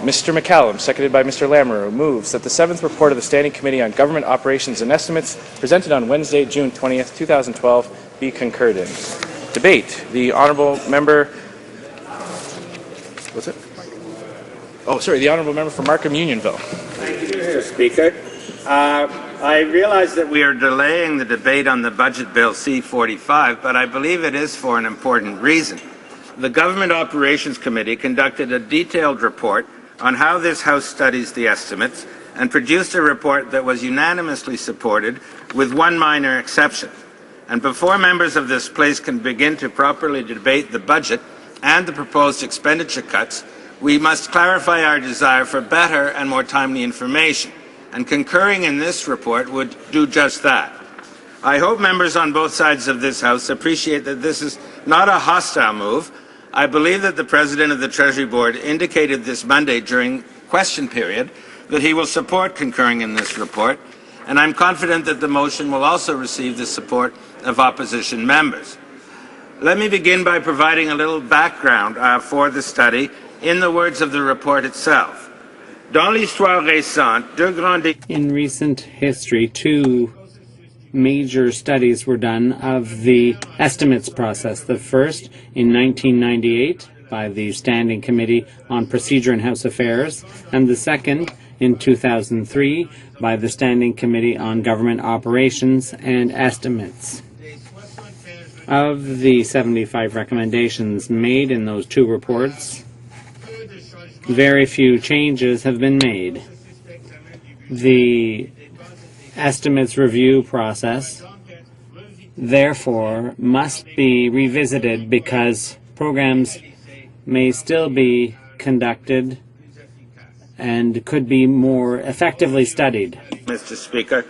Mr. McCallum, seconded by Mr. Lamoureux, moves that the 7th report of the Standing Committee on Government Operations and Estimates, presented on Wednesday, June 20th, 2012, be concurred in. Debate. The Honourable Member... What's it? Oh, sorry, the Honourable Member for Markham Unionville. Thank you, Mr. Speaker. I realize that we are delaying the debate on the Budget Bill C-45, but I believe it is for an important reason. The Government Operations Committee conducted a detailed report on how this House studies the estimates and produced a report that was unanimously supported, with one minor exception. And before members of this place can begin to properly debate the budget and the proposed expenditure cuts, we must clarify our desire for better and more timely information, and concurring in this report would do just that. I hope members on both sides of this House appreciate that this is not a hostile move. I believe that the President of the Treasury Board indicated this Monday during question period that he will support concurring in this report, and I'm confident that the motion will also receive the support of opposition members. Let me begin by providing a little background for the study in the words of the report itself. In recent history, two major studies were done of the estimates process. The first in 1998 by the Standing Committee on Procedure and House Affairs, and the second in 2003 by the Standing Committee on Government Operations and Estimates. Of the 75 recommendations made in those two reports, very few changes have been made. The estimates review process, therefore, must be revisited because programs may still be conducted and could be more effectively studied. Mr. Speaker,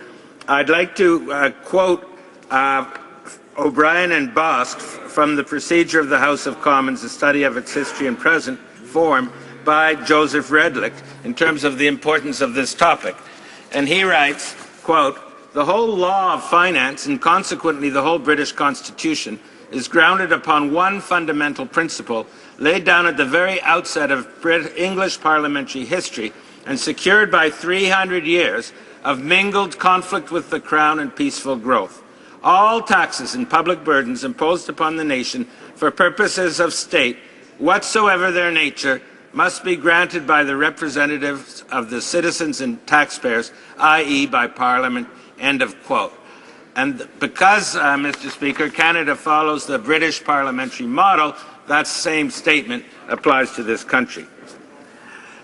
I'd like to quote O'Brien and Bosk from the Procedure of the House of Commons, a study of its history and present form by Joseph Redlich in terms of the importance of this topic. And he writes, quote, "The whole law of finance, and consequently the whole British Constitution, is grounded upon one fundamental principle laid down at the very outset of English parliamentary history and secured by 300 years of mingled conflict with the Crown and peaceful growth. All taxes and public burdens imposed upon the nation for purposes of state, whatsoever their nature, must be granted by the representatives of the citizens and taxpayers, i.e. by Parliament," end of quote. And because, Mr. Speaker, Canada follows the British parliamentary model, that same statement applies to this country.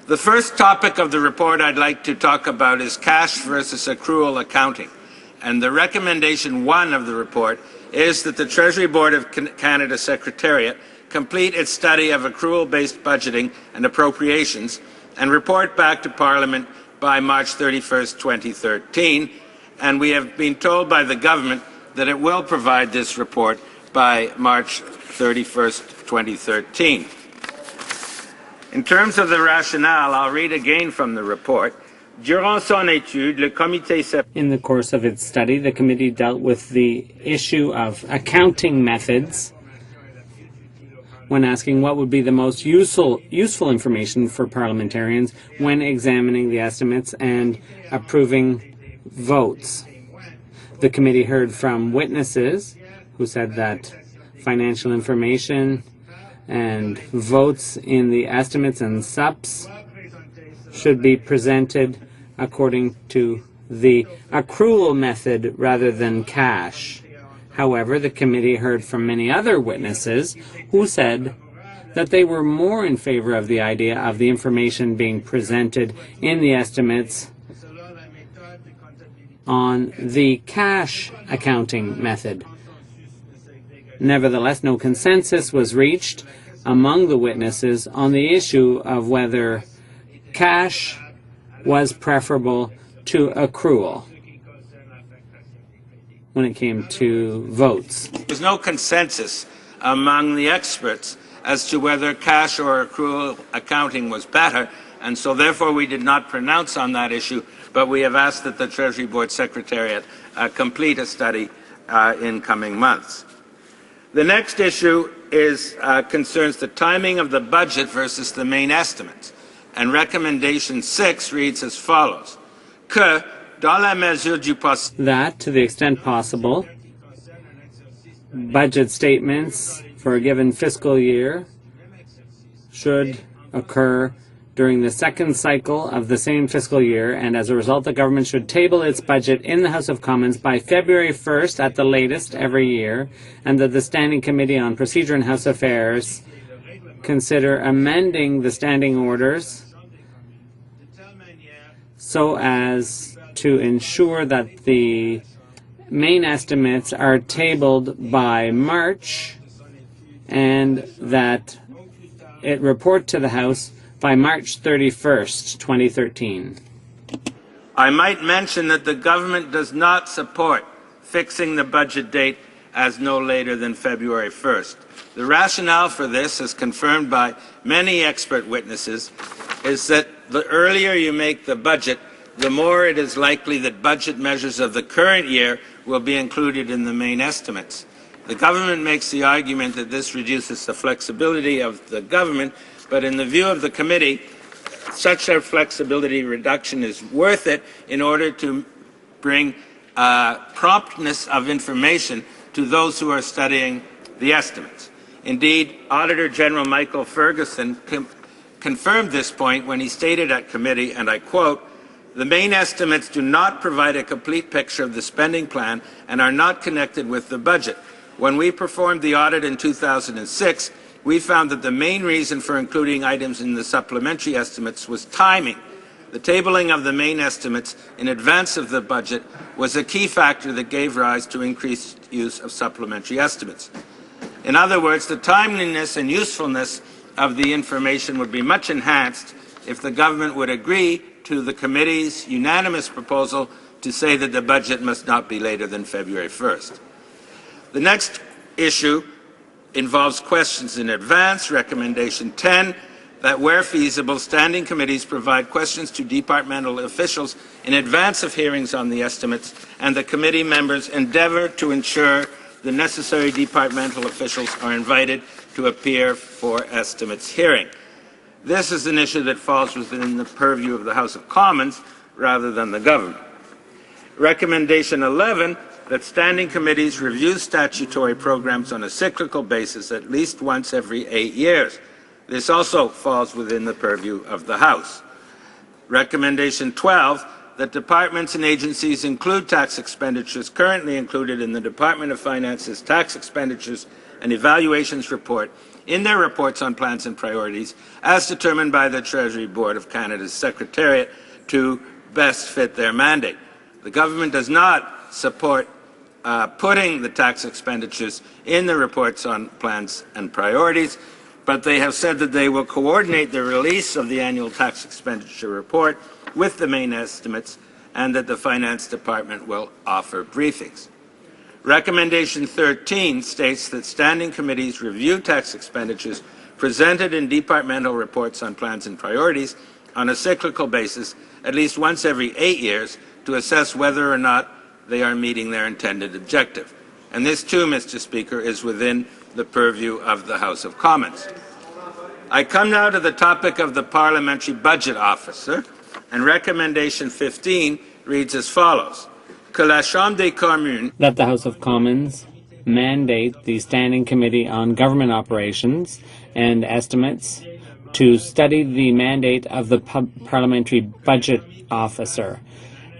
The first topic of the report I'd like to talk about is cash versus accrual accounting. And the recommendation 1 of the report is that the Treasury Board of Canada Secretariat complete its study of accrual-based budgeting and appropriations and report back to Parliament by March 31st, 2013. And we have been told by the government that it will provide this report by March 31st, 2013. In terms of the rationale, I'll read again from the report. In the course of its study, the committee dealt with the issue of accounting methods when asking what would be the most useful information for parliamentarians when examining the estimates and approving votes. The committee heard from witnesses who said that financial information and votes in the estimates and SUPs should be presented according to the accrual method rather than cash. However, the committee heard from many other witnesses who said that they were more in favor of the idea of the information being presented in the estimates on the cash accounting method. Nevertheless, no consensus was reached among the witnesses on the issue of whether cash was preferable to accrual when it came to votes. There's no consensus among the experts as to whether cash or accrual accounting was better, and so therefore we did not pronounce on that issue, but we have asked that the Treasury Board Secretariat complete a study in coming months. The next issue concerns the timing of the budget versus the main estimates. And recommendation 6 reads as follows: que, dans la mesure du possible, that, to the extent possible, budget statements for a given fiscal year should occur during the second cycle of the same fiscal year, and as a result, the government should table its budget in the House of Commons by February 1st at the latest every year, and that the Standing Committee on Procedure and House Affairs consider amending the standing orders so as to ensure that the main estimates are tabled by March and that it report to the House by March 31st, 2013. I might mention that the government does not support fixing the budget date as no later than February 1st. The rationale for this, as confirmed by many expert witnesses, is that the earlier you make the budget, the more it is likely that budget measures of the current year will be included in the main estimates. The government makes the argument that this reduces the flexibility of the government, but in the view of the committee, such a flexibility reduction is worth it in order to bring promptness of information to those who are studying the estimates. Indeed, Auditor General Michael Ferguson confirmed this point when he stated at committee, and I quote, "The main estimates do not provide a complete picture of the spending plan and are not connected with the budget. When we performed the audit in 2006, we found that the main reason for including items in the supplementary estimates was timing. The tabling of the main estimates in advance of the budget was a key factor that gave rise to increased use of supplementary estimates." In other words, the timeliness and usefulness of the information would be much enhanced if the government would agree to the committee's unanimous proposal to say that the budget must not be later than February 1st. The next issue involves questions in advance. Recommendation 10, that where feasible, standing committees provide questions to departmental officials in advance of hearings on the estimates, and the committee members endeavour to ensure the necessary departmental officials are invited to appear for estimates hearing. This is an issue that falls within the purview of the House of Commons rather than the government. Recommendation 11, that standing committees review statutory programs on a cyclical basis at least once every 8 years. This also falls within the purview of the House. Recommendation 12, that departments and agencies include tax expenditures currently included in the Department of Finance's Tax Expenditures and Evaluations Report in their reports on plans and priorities, as determined by the Treasury Board of Canada's Secretariat, to best fit their mandate. The government does not support putting the tax expenditures in the reports on plans and priorities, but they have said that they will coordinate the release of the annual tax expenditure report with the main estimates and that the Finance Department will offer briefings. Recommendation 13 states that standing committees review tax expenditures presented in departmental reports on plans and priorities on a cyclical basis at least once every 8 years to assess whether or not they are meeting their intended objective. And this too, Mr. Speaker, is within the purview of the House of Commons. I come now to the topic of the Parliamentary Budget Officer, and recommendation 15 reads as follows: que la Chambre des Communes, that the House of Commons mandate the Standing Committee on Government Operations and Estimates to study the mandate of the Parliamentary Budget Officer,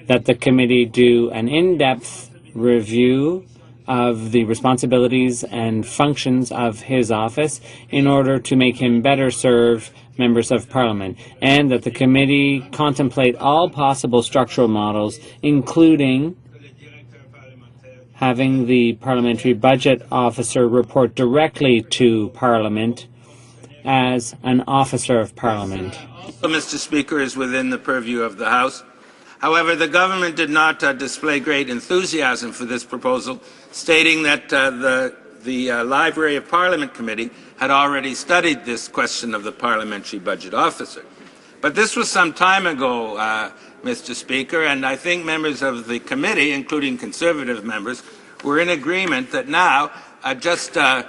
that the committee do an in-depth review of the responsibilities and functions of his office in order to make him better serve members of Parliament, and that the committee contemplate all possible structural models, including having the Parliamentary Budget Officer report directly to Parliament as an officer of Parliament. Mr. Speaker, is within the purview of the House. However, the government did not display great enthusiasm for this proposal, stating that the Library of Parliament Committee had already studied this question of the Parliamentary Budget Officer. But this was some time ago, Mr. Speaker, and I think members of the committee, including Conservative members, were in agreement that now, just a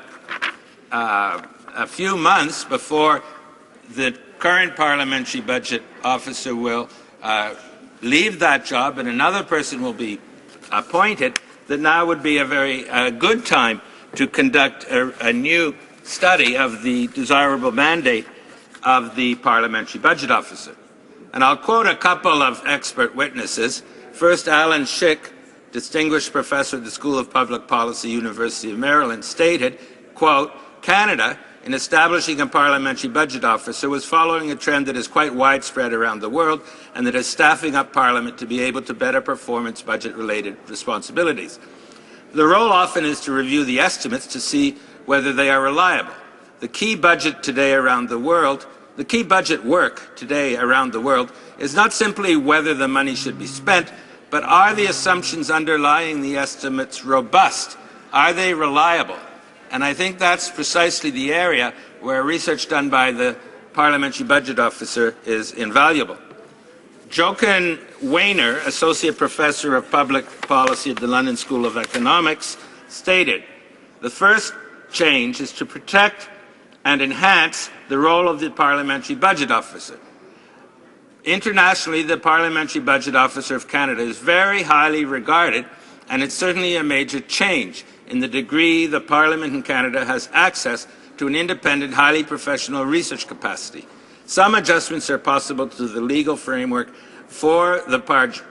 few months before the current parliamentary budget officer will leave that job and another person will be appointed, that now would be a very good time to conduct a new study of the desirable mandate of the parliamentary budget officer. And I'll quote a couple of expert witnesses. First, Alan Schick, distinguished professor at the School of Public Policy, University of Maryland, stated, quote, Canada, in establishing a parliamentary budget officer, was following a trend that is quite widespread around the world and that is staffing up Parliament to be able to better perform its budget-related responsibilities. The role often is to review the estimates to see whether they are reliable. The key budget work today around the world is not simply whether the money should be spent, but are the assumptions underlying the estimates robust? Are they reliable? And I think that's precisely the area where research done by the parliamentary budget officer is invaluable. Jochen Wehner, associate professor of public policy at the London School of Economics, stated, the first change is to protect and enhance the role of the parliamentary budget officer. Internationally, the parliamentary budget officer of Canada is very highly regarded, and it's certainly a major change in the degree the Parliament in Canada has access to an independent, highly professional research capacity. Some adjustments are possible to the legal framework for the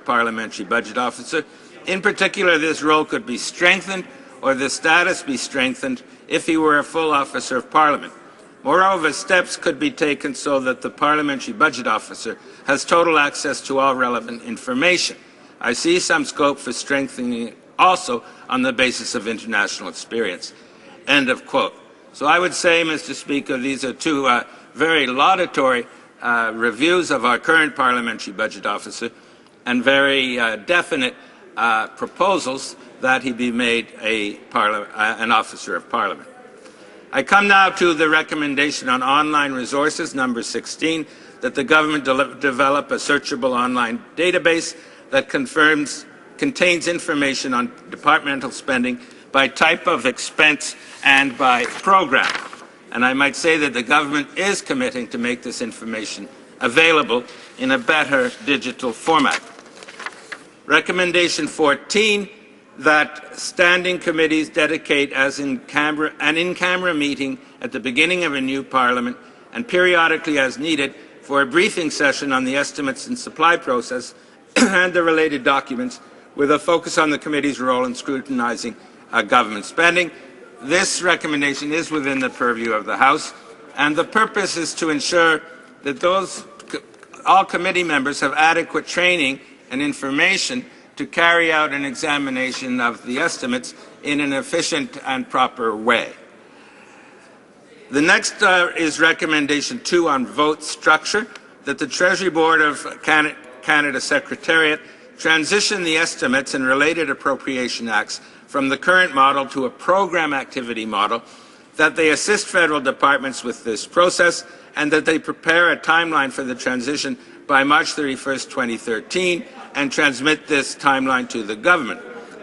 parliamentary budget officer. In particular, this role could be strengthened or the status be strengthened if he were a full officer of Parliament. Moreover, steps could be taken so that the parliamentary budget officer has total access to all relevant information. I see some scope for strengthening also on the basis of international experience. End of quote. So I would say, Mr. Speaker, these are two very laudatory reviews of our current parliamentary budget officer and very definite proposals that he be made an officer of Parliament. I come now to the recommendation on online resources, number 16, that the government develop a searchable online database that contains information on departmental spending by type of expense and by program. And I might say that the government is committing to make this information available in a better digital format. Recommendation 14, that standing committees dedicate an in-camera meeting at the beginning of a new Parliament and periodically as needed for a briefing session on the estimates and supply process and the related documents, with a focus on the committee's role in scrutinizing government spending. This recommendation is within the purview of the House, and the purpose is to ensure that all committee members have adequate training and information to carry out an examination of the estimates in an efficient and proper way. The next is recommendation 2 on vote structure, that the Treasury Board of Canada Secretariat transition the estimates and related appropriation acts from the current model to a program activity model, that they assist federal departments with this process, and that they prepare a timeline for the transition by March 31st, 2013, and transmit this timeline to the government.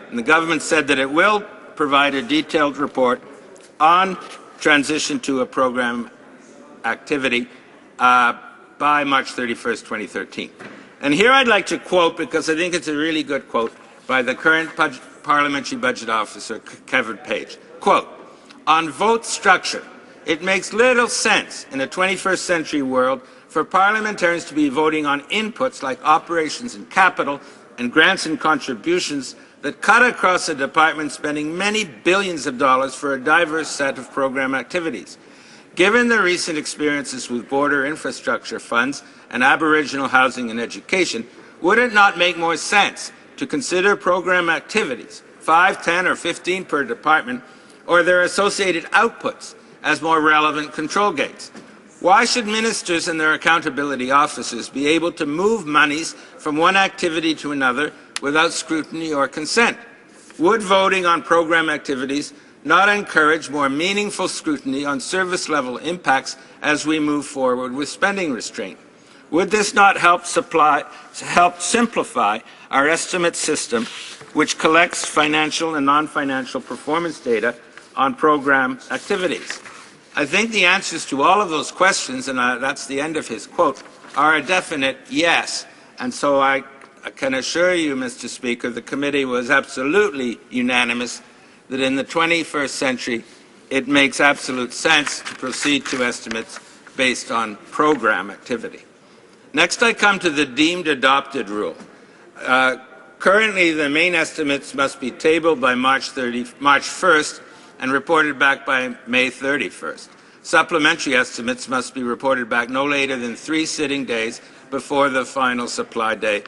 And the government said that it will provide a detailed report on transition to a program activity by March 31st, 2013. And here I'd like to quote, because I think it's a really good quote, by the current parliamentary budget officer, Kevin Page. Quote, on vote structure, it makes little sense in a 21st century world for parliamentarians to be voting on inputs like operations and capital and grants and contributions that cut across a department spending many billions of dollars for a diverse set of program activities. Given the recent experiences with border infrastructure funds and Aboriginal housing and education, would it not make more sense to consider program activities, 5, 10, or 15 per department, or their associated outputs as more relevant control gates? Why should ministers and their accountability officers be able to move monies from one activity to another without scrutiny or consent? Would voting on program activities not encourage more meaningful scrutiny on service-level impacts as we move forward with spending restraint? Would this not help simplify our estimate system, which collects financial and non-financial performance data on program activities? I think the answers to all of those questions, and that's the end of his quote, are a definite yes. And so I can assure you, Mr. Speaker, the committee was absolutely unanimous that in the 21st century it makes absolute sense to proceed to estimates based on program activity. Next, I come to the deemed adopted rule. Currently, the main estimates must be tabled by March 1st and reported back by May 31st. Supplementary estimates must be reported back no later than 3 sitting days before the final supply day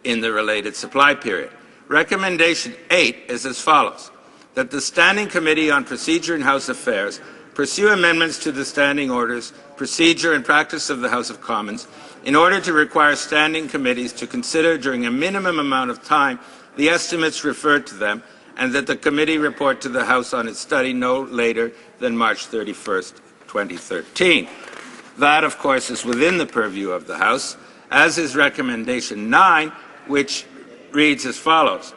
in the related supply period. Recommendation 8 is as follows: that the Standing Committee on Procedure and House Affairs pursue amendments to the standing orders, procedure and practice of the House of Commons in order to require standing committees to consider during a minimum amount of time the estimates referred to them, and that the committee report to the House on its study no later than March 31st, 2013. That, of course, is within the purview of the House, as is Recommendation 9, which reads as follows: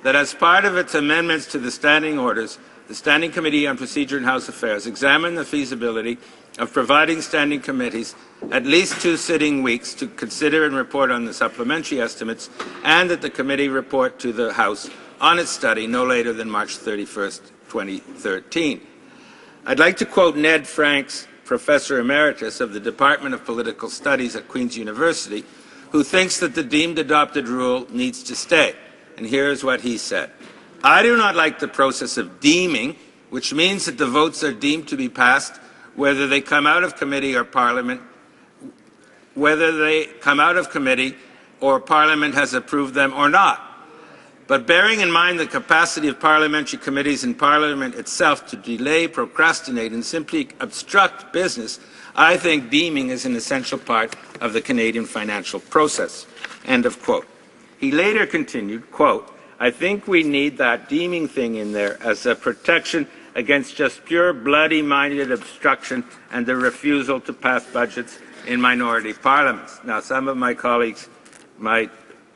that as part of its amendments to the standing orders, the Standing Committee on Procedure and House Affairs examine the feasibility of providing standing committees at least 2 sitting weeks to consider and report on the supplementary estimates, and that the committee report to the House on its study no later than March 31st, 2013. I'd like to quote Ned Franks, Professor Emeritus of the Department of Political Studies at Queen's University, who thinks that the deemed adopted rule needs to stay. And here's what he said: "I do not like the process of deeming, which means that the votes are deemed to be passed whether they come out of committee or Parliament, has approved them or not. But bearing in mind the capacity of parliamentary committees and Parliament itself to delay, procrastinate, and simply obstruct business, I think deeming is an essential part of the Canadian financial process." End of quote. He later continued, quote, "I think we need that deeming thing in there as a protection against just pure bloody-minded obstruction and the refusal to pass budgets in minority parliaments." Now, some of my colleagues might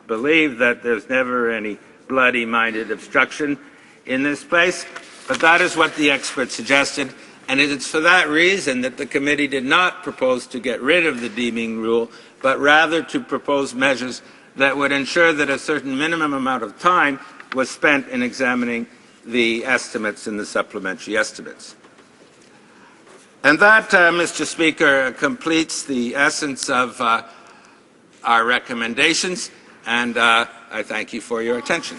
believe that there's never any bloody-minded obstruction in this place, but that is what the experts suggested, and it is for that reason that the committee did not propose to get rid of the deeming rule, but rather to propose measures that would ensure that a certain minimum amount of time was spent in examining the estimates and the supplementary estimates. And that, Mr. Speaker, completes the essence of our recommendations, and I thank you for your attention.